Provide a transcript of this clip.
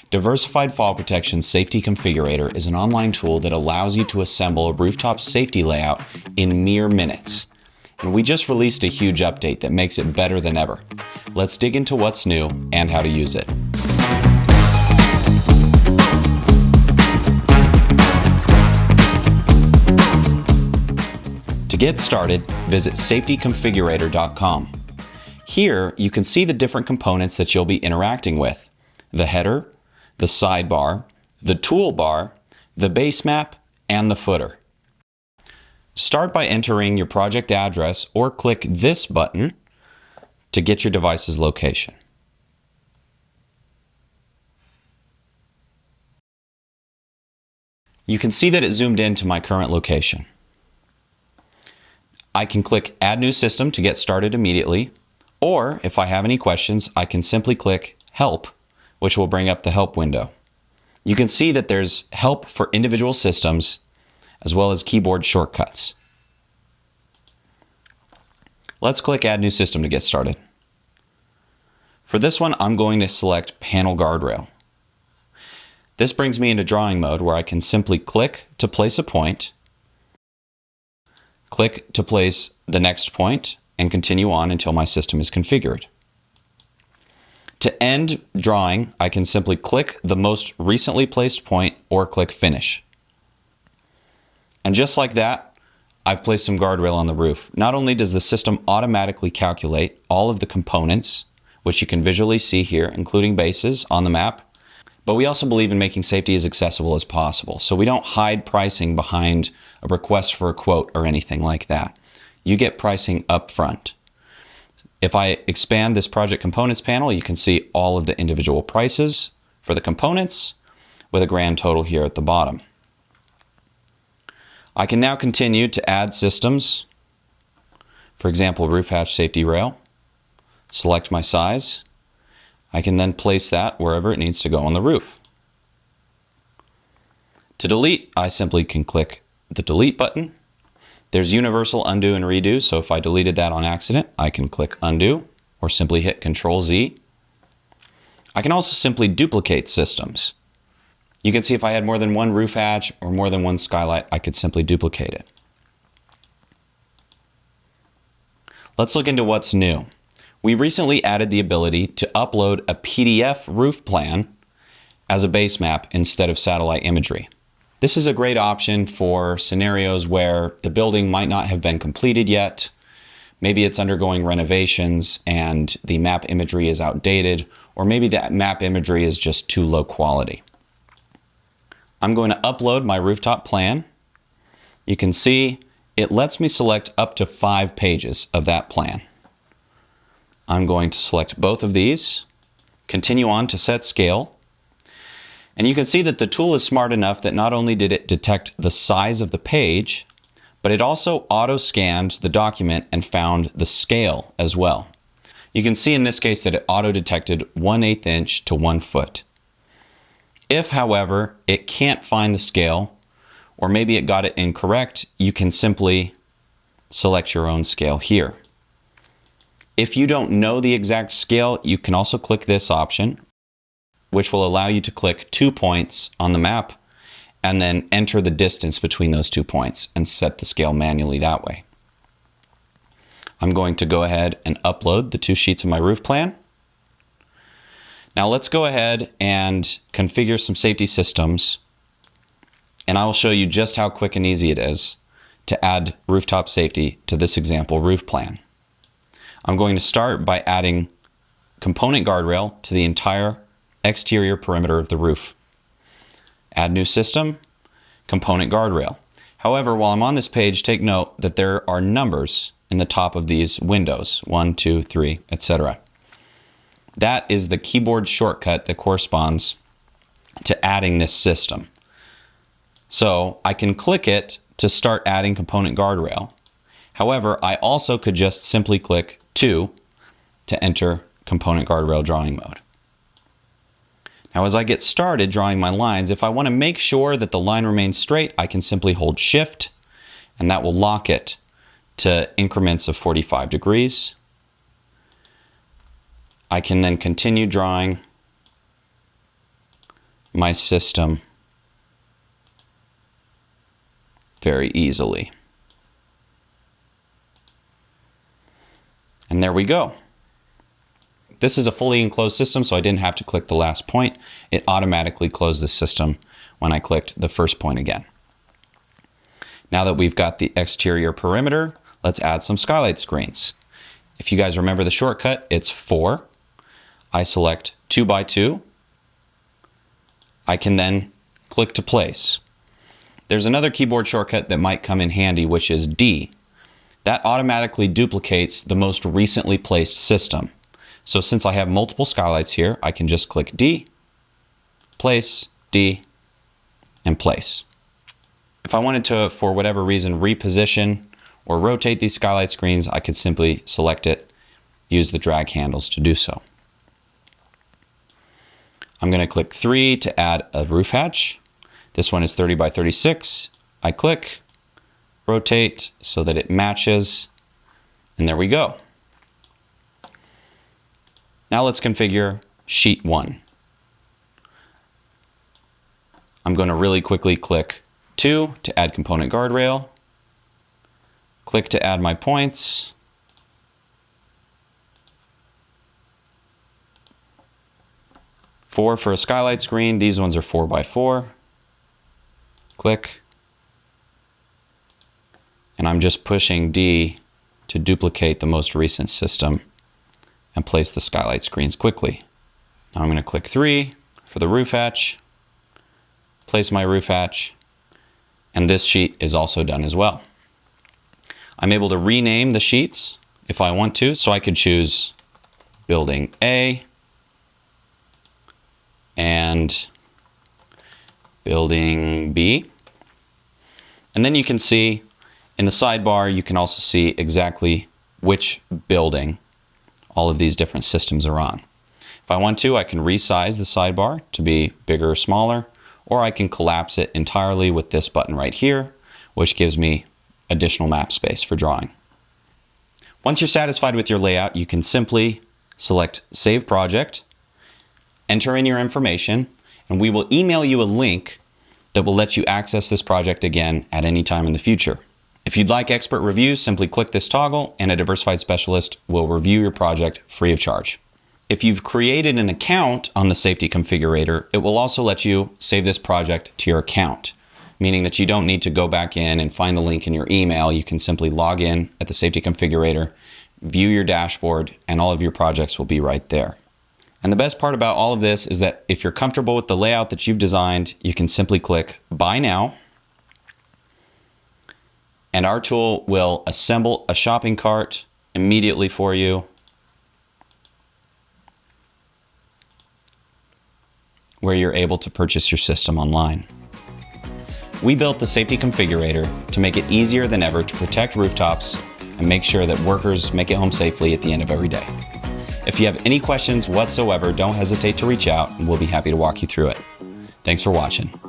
Diversified Fall Protection Safety Configurator is an online tool that allows you to assemble a rooftop safety layout in mere minutes. And we just released a huge update that makes it better than ever. Let's dig into what's new and how to use it. To get started, visit safetyconfigurator.com. Here, you can see the different components that you'll be interacting with: the header, the sidebar, the toolbar, the base map, and the footer. Start by entering your project address or click this button to get your device's location. You can see that it zoomed in to my current location. I can click Add New System to get started immediately, or if I have any questions, I can simply click Help, which will bring up the help window. You can see that there's help for individual systems as well as keyboard shortcuts. Let's click Add New System to get started. For this one, I'm going to select Panel Guardrail. This brings me into drawing mode where I can simply click to place a point, click to place the next point, and continue on until my system is configured. To end drawing, I can simply click the most recently placed point or click Finish. And just like that, I've placed some guardrail on the roof. Not only does the system automatically calculate all of the components, which you can visually see here, including bases on the map, but we also believe in making safety as accessible as possible. So we don't hide pricing behind a request for a quote or anything like that. You get pricing up front. If I expand this project components panel, you can see all of the individual prices for the components with a grand total here at the bottom. I can now continue to add systems. For example, roof hatch safety rail. Select my size. I can then place that wherever it needs to go on the roof. To delete, I simply can click the delete button. There's universal undo and redo, so if I deleted that on accident, I can click undo or simply hit Control-Z. I can also simply duplicate systems. You can see if I had more than one roof hatch or more than one skylight, I could simply duplicate it. Let's look into what's new. We recently added the ability to upload a PDF roof plan as a base map instead of satellite imagery. This is a great option for scenarios where the building might not have been completed yet. Maybe it's undergoing renovations and the map imagery is outdated, or maybe that map imagery is just too low quality. I'm going to upload my rooftop plan. You can see it lets me select up to 5 pages of that plan. I'm going to select both of these, continue on to set scale. And you can see that the tool is smart enough that not only did it detect the size of the page, but it also auto-scanned the document and found the scale as well. You can see in this case that it auto-detected 1/8 inch to 1 foot. If, however, it can't find the scale, or maybe it got it incorrect, you can simply select your own scale here. If you don't know the exact scale, you can also click this option, which will allow you to click 2 points on the map and then enter the distance between those 2 points and set the scale manually that way. I'm going to go ahead and upload the 2 sheets of my roof plan. Now let's go ahead and configure some safety systems, and I will show you just how quick and easy it is to add rooftop safety to this example roof plan. I'm going to start by adding component guardrail to the entire exterior perimeter of the roof. Add new system, component guardrail. However, while I'm on this page, take note that there are numbers in the top of these windows, 1, 2, 3, etc. That is the keyboard shortcut that corresponds to adding this system. So I can click it to start adding component guardrail. However, I also could just simply click 2 to enter component guardrail drawing mode. Now as I get started drawing my lines, if I want to make sure that the line remains straight, I can simply hold Shift, and that will lock it to increments of 45 degrees. I can then continue drawing my system very easily. And there we go. This is a fully enclosed system, so I didn't have to click the last point. It automatically closed the system when I clicked the first point again. Now that we've got the exterior perimeter, let's add some skylight screens. If you guys remember the shortcut, it's 4. I select 2 by 2. I can then click to place. There's another keyboard shortcut that might come in handy, which is D. That automatically duplicates the most recently placed system. So since I have multiple skylights here, I can just click D, place, D, and place. If I wanted to, for whatever reason, reposition or rotate these skylight screens, I could simply select it, use the drag handles to do so. I'm going to click 3 to add a roof hatch. This one is 30 by 36. I click, rotate so that it matches, and there we go. Now let's configure sheet 1. I'm going to really quickly click 2 to add component guardrail. Click to add my points. Four for a skylight screen. These ones are 4 by 4. Click. And I'm just pushing D to duplicate the most recent system and place the skylight screens quickly. Now I'm going to click 3 for the roof hatch, place my roof hatch, and this sheet is also done as well. I'm able to rename the sheets if I want to, so I could choose building A and building B. And then you can see in the sidebar, you can also see exactly which building all of these different systems are on. If I want to, I can resize the sidebar to be bigger or smaller, or I can collapse it entirely with this button right here, which gives me additional map space for drawing. Once you're satisfied with your layout, you can simply select Save Project, enter in your information, and we will email you a link that will let you access this project again at any time in the future. If you'd like expert reviews, simply click this toggle and a Diversified specialist will review your project free of charge. If you've created an account on the Safety Configurator, it will also let you save this project to your account, meaning that you don't need to go back in and find the link in your email. You can simply log in at the Safety Configurator, view your dashboard, and all of your projects will be right there. And the best part about all of this is that if you're comfortable with the layout that you've designed, you can simply click Buy Now, and our tool will assemble a shopping cart immediately for you, where you're able to purchase your system online. We built the Safety Configurator to make it easier than ever to protect rooftops and make sure that workers make it home safely at the end of every day. If you have any questions whatsoever, don't hesitate to reach out and we'll be happy to walk you through it. Thanks for watching.